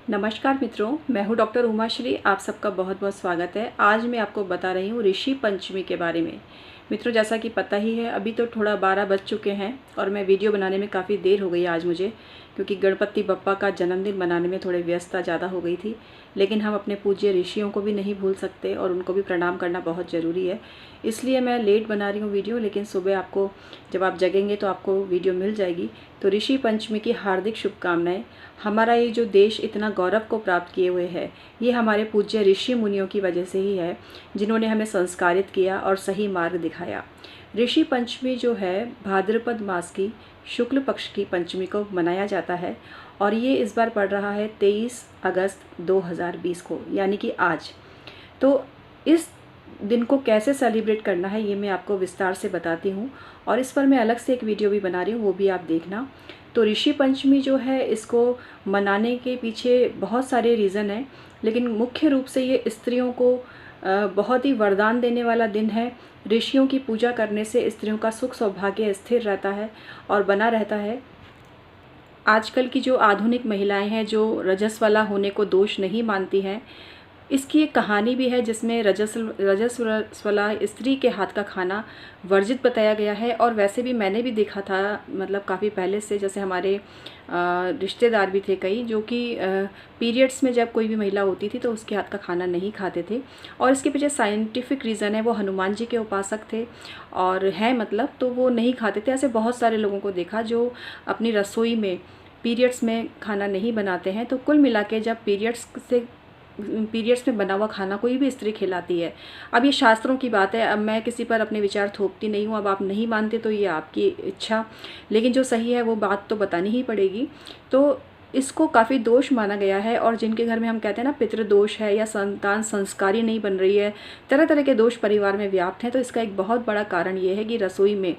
नमस्कार मित्रों, मैं हूं डॉक्टर उमाश्री। आप सबका बहुत बहुत स्वागत है। आज मैं आपको बता रही हूं ऋषि पंचमी के बारे में। मित्रों, जैसा कि पता ही है, अभी तो थोड़ा 12 बज चुके हैं और मैं वीडियो बनाने में काफ़ी देर हो गई आज मुझे, क्योंकि गणपति बप्पा का जन्मदिन मनाने में थोड़ी व्यस्तता ज़्यादा हो गई थी। लेकिन हम अपने पूज्य ऋषियों को भी नहीं भूल सकते और उनको भी प्रणाम करना बहुत ज़रूरी है। इसलिए मैं लेट बना रही हूँ वीडियो, लेकिन सुबह आपको जब आप जगेंगे तो आपको वीडियो मिल जाएगी। तो ऋषि पंचमी की हार्दिक शुभकामनाएं। हमारा ये जो देश इतना गौरव को प्राप्त किए हुए है, ये हमारे पूज्य ऋषि मुनियों की वजह से ही है, जिन्होंने हमें संस्कारित किया और सही मार्ग दिखाया। ऋषि पंचमी जो है भाद्रपद मास की शुक्ल पक्ष की पंचमी को मनाया जाता है और ये इस बार पड़ रहा है 23 अगस्त 2020 को, यानी कि आज। तो इस दिन को कैसे सेलिब्रेट करना है ये मैं आपको विस्तार से बताती हूँ और इस पर मैं अलग से एक वीडियो भी बना रही हूँ, वो भी आप देखना। तो ऋषि पंचमी जो है, इसको मनाने के पीछे बहुत सारे रीज़न हैं, लेकिन मुख्य रूप से ये स्त्रियों को बहुत ही वरदान देने वाला दिन है। ऋषियों की पूजा करने से स्त्रियों का सुख सौभाग्य स्थिर रहता है और बना रहता है। आजकल की जो आधुनिक महिलाएं हैं, जो रजस्वला होने को दोष नहीं मानती हैं, इसकी एक कहानी भी है जिसमें रजस्वला स्त्री के हाथ का खाना वर्जित बताया गया है। और वैसे भी मैंने भी देखा था, मतलब काफ़ी पहले से, जैसे हमारे रिश्तेदार भी थे कई, जो कि पीरियड्स में जब कोई भी महिला होती थी तो उसके हाथ का खाना नहीं खाते थे। और इसके पीछे साइंटिफिक रीज़न है, वो हनुमान जी के उपासक थे और हैं, मतलब तो वो नहीं खाते थे। ऐसे बहुत सारे लोगों को देखा जो अपनी रसोई में पीरियड्स में खाना नहीं बनाते हैं। तो कुल मिला के जब पीरियड्स में बना हुआ खाना कोई भी स्त्री खिलाती है, अब ये शास्त्रों की बात है, अब मैं किसी पर अपने विचार थोपती नहीं हूँ। अब आप नहीं मानते तो ये आपकी इच्छा, लेकिन जो सही है वो बात तो बतानी ही पड़ेगी। तो इसको काफ़ी दोष माना गया है और जिनके घर में हम कहते हैं ना पितृदोष है या संतान संस्कारी नहीं बन रही है, तरह तरह के दोष परिवार में व्याप्त हैं, तो इसका एक बहुत बड़ा कारण ये है कि रसोई में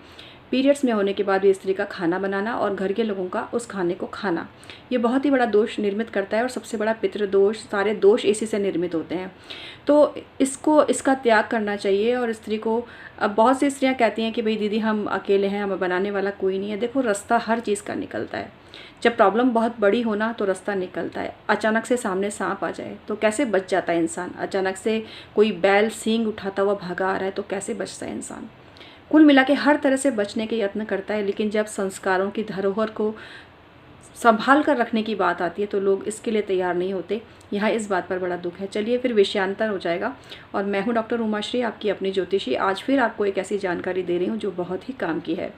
पीरियड्स में होने के बाद भी स्त्री का खाना बनाना और घर के लोगों का उस खाने को खाना, ये बहुत ही बड़ा दोष निर्मित करता है। और सबसे बड़ा पितृदोष, सारे दोष इसी से निर्मित होते हैं। तो इसका त्याग करना चाहिए। और स्त्री को, अब बहुत सी स्त्रियां कहती हैं कि भाई दीदी हम अकेले हैं, हमें बनाने वाला कोई नहीं है। देखो, रास्ता हर चीज़ का निकलता है। जब प्रॉब्लम बहुत बड़ी हो ना तो रास्ता निकलता है। अचानक से सामने सांप आ जाए तो कैसे बच जाता है इंसान? अचानक से कोई बैल सींग उठाता हुआ भागा आ रहा है तो कैसे बचता है इंसान? कुल मिला के हर तरह से बचने के यत्न करता है, लेकिन जब संस्कारों की धरोहर को संभाल कर रखने की बात आती है तो लोग इसके लिए तैयार नहीं होते। यहाँ इस बात पर बड़ा दुख है। चलिए फिर विषयांतर हो जाएगा। और मैं हूँ डॉक्टर उमाश्री, आपकी अपनी ज्योतिषी। आज फिर आपको एक ऐसी जानकारी दे रही हूँ जो बहुत ही काम की है।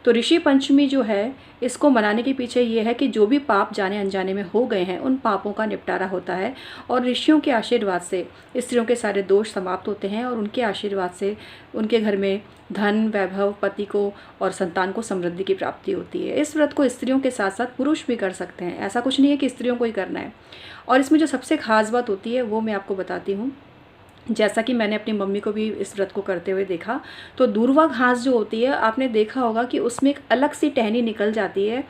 तो ऋषि पंचमी जो है, इसको मनाने के पीछे ये है कि जो भी पाप जाने अनजाने में हो गए हैं, उन पापों का निपटारा होता है और ऋषियों के आशीर्वाद से स्त्रियों के सारे दोष समाप्त होते हैं और उनके आशीर्वाद से उनके घर में धन, वैभव, पति को और संतान को समृद्धि की प्राप्ति होती है। इस व्रत को स्त्रियों के साथ साथ पुरुष भी कर सकते हैं, ऐसा कुछ नहीं है कि स्त्रियों को ही करना है। और इसमें जो सबसे खास बात होती है वो मैं आपको बताती हूँ। जैसा कि मैंने अपनी मम्मी को भी इस व्रत को करते हुए देखा, तो दूर्वा घास जो होती है, आपने देखा होगा कि उसमें एक अलग सी टहनी निकल जाती है,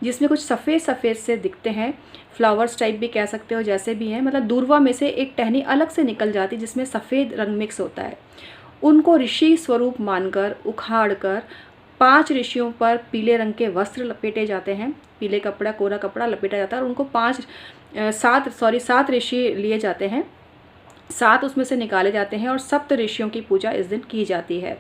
जिसमें कुछ सफ़ेद सफ़ेद से दिखते हैं, फ्लावर्स टाइप भी कह सकते हो, जैसे भी हैं। मतलब दूर्वा में से एक टहनी अलग से निकल जाती है जिसमें सफ़ेद रंग मिक्स होता है। उनको ऋषि स्वरूप मानकर उखाड़ कर 5 ऋषियों पर पीले रंग के वस्त्र लपेटे जाते हैं, पीले कपड़ा, कोरा कपड़ा लपेटा जाता है और उनको 7 ऋषि लिए जाते हैं, 7 उसमें से निकाले जाते हैं और 7 ऋषियों की पूजा इस दिन की जाती है।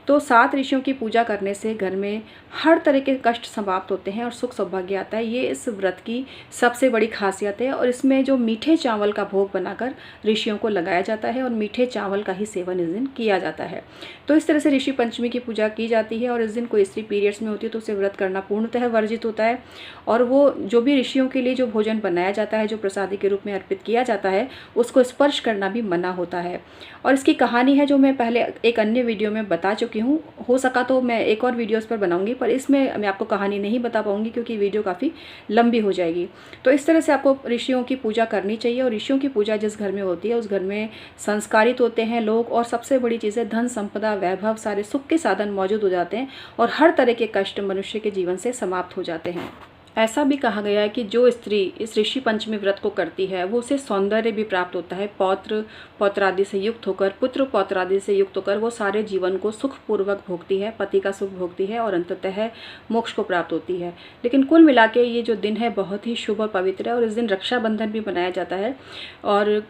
तो 7 ऋषियों की पूजा करने से घर में हर तरह के कष्ट समाप्त होते हैं और सुख सौभाग्य आता है। ये इस व्रत की सबसे बड़ी खासियत है। और इसमें जो मीठे चावल का भोग बनाकर ऋषियों को लगाया जाता है और मीठे चावल का ही सेवन इस दिन किया जाता है। तो इस तरह से ऋषि पंचमी की पूजा की जाती है। और इस दिन कोई स्त्री पीरियड्स में होती है तो उसे व्रत करना पूर्णतः वर्जित होता है। और वो जो भी ऋषियों के लिए जो भोजन बनाया जाता है, जो प्रसादी के रूप में अर्पित किया जाता है, उसको स्पर्श करना भी मना होता है। और इसकी कहानी है जो मैं पहले एक अन्य वीडियो में बता चुकी हूँ। हो सका तो मैं एक और वीडियो इस पर बनाऊंगी, पर इसमें मैं आपको कहानी नहीं बता पाऊंगी क्योंकि वीडियो काफ़ी लंबी हो जाएगी। तो इस तरह से आपको ऋषियों की पूजा करनी चाहिए। और ऋषियों की पूजा जिस घर में होती है उस घर में संस्कारित होते हैं लोग। और सबसे बड़ी चीज़ है, धन संपदा, वैभव, सारे सुख के साधन मौजूद हो जाते हैं और हर तरह के कष्ट मनुष्य के जीवन से समाप्त हो जाते हैं। ऐसा भी कहा गया है कि जो स्त्री इस ऋषि पंचमी व्रत को करती है वो उसे सौंदर्य भी प्राप्त होता है, पौत्र पौत्रादि से युक्त होकर, पुत्र पौत्रादि से युक्त होकर वो सारे जीवन को सुखपूर्वक भोगती है, पति का सुख भोगती है और अंततः मोक्ष को प्राप्त होती है। लेकिन कुल मिला के ये जो दिन है बहुत ही शुभ और पवित्र है और इस दिन रक्षाबंधन भी मनाया जाता है। और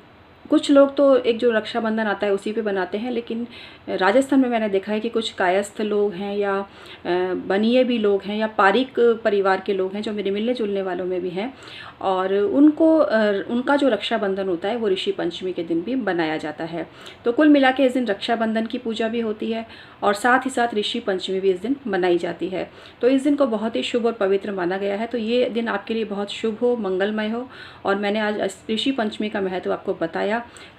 कुछ लोग तो एक जो रक्षाबंधन आता है उसी पे बनाते हैं, लेकिन राजस्थान में मैंने देखा है कि कुछ कायस्थ लोग हैं या बनिए भी लोग हैं या पारिक परिवार के लोग हैं जो मेरे मिलने जुलने वालों में भी हैं, और उनका जो रक्षाबंधन होता है वो ऋषि पंचमी के दिन भी बनाया जाता है। तो कुल मिला के इस दिन रक्षाबंधन की पूजा भी होती है और साथ ही साथ ऋषि पंचमी भी इस दिन मनाई जाती है। तो इस दिन को बहुत ही शुभ और पवित्र माना गया है। तो ये दिन आपके लिए बहुत शुभ हो, मंगलमय हो। और मैंने आज ऋषि पंचमी का महत्व आपको बताया।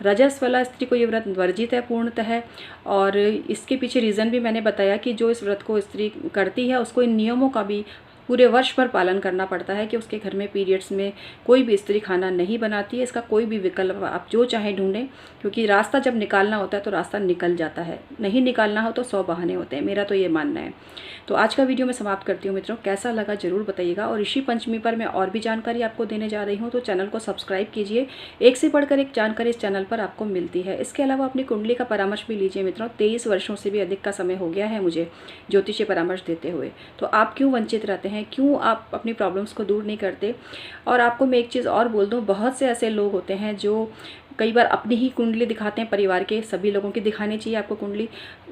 रजस वाला स्त्री को ये व्रत वर्जित है पूर्णतः, और इसके पीछे रीज़न भी मैंने बताया कि जो इस व्रत को स्त्री करती है उसको इन नियमों का भी पूरे वर्ष भर पालन करना पड़ता है कि उसके घर में पीरियड्स में कोई भी स्त्री खाना नहीं बनाती है। इसका कोई भी विकल्प आप जो चाहें ढूंढें, क्योंकि रास्ता जब निकालना होता है तो रास्ता निकल जाता है, नहीं निकालना हो तो 100 बहाने होते हैं, मेरा तो ये मानना है। तो आज का वीडियो मैं समाप्त करती हूँ मित्रों, कैसा लगा ज़रूर बताइएगा। और ऋषि पंचमी पर मैं और भी जानकारी आपको देने जा रही हूँ, तो चैनल को सब्सक्राइब कीजिए। एक से बढ़कर एक जानकारी इस चैनल पर आपको मिलती है। इसके अलावा अपनी कुंडली का परामर्श भी लीजिए मित्रों। 23 वर्षों से भी अधिक का समय हो गया है मुझे ज्योतिषीय परामर्श देते हुए। तो आप क्यों वंचित रहते हैं, क्यों आप अपनी प्रॉब्लम्स को दूर नहीं करते। और आपको मैं एक चीज़ और बोल दूँ, बहुत से ऐसे लोग होते हैं जो कई बार अपनी ही कुंडली दिखाते हैं, परिवार के सभी लोगों की दिखानी चाहिए आपको कुंडली।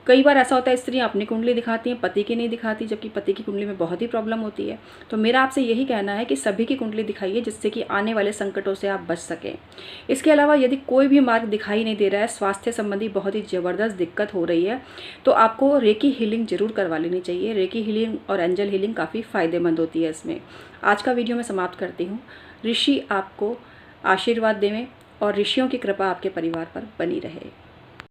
कई बार ऐसा होता है स्त्रियां अपनी कुंडली दिखाती हैं, पति की नहीं दिखाती, जबकि पति की कुंडली में बहुत ही प्रॉब्लम होती है। तो मेरा आपसे यही कहना है कि सभी की कुंडली दिखाइए, जिससे कि आने वाले संकटों से आप बच सकें। इसके अलावा यदि कोई भी मार्ग दिखाई नहीं दे रहा है, स्वास्थ्य संबंधी बहुत ही ज़बरदस्त दिक्कत हो रही है, तो आपको रेकी हीलिंग जरूर करवा लेनी चाहिए। रेकी हीलिंग और एंजल हीलिंग काफ़ी फ़ायदेमंद होती है इसमें। आज का वीडियो मैं समाप्त करती हूँ। ऋषि आपको आशीर्वाद देवें और ऋषियों की कृपा आपके परिवार पर बनी रहे।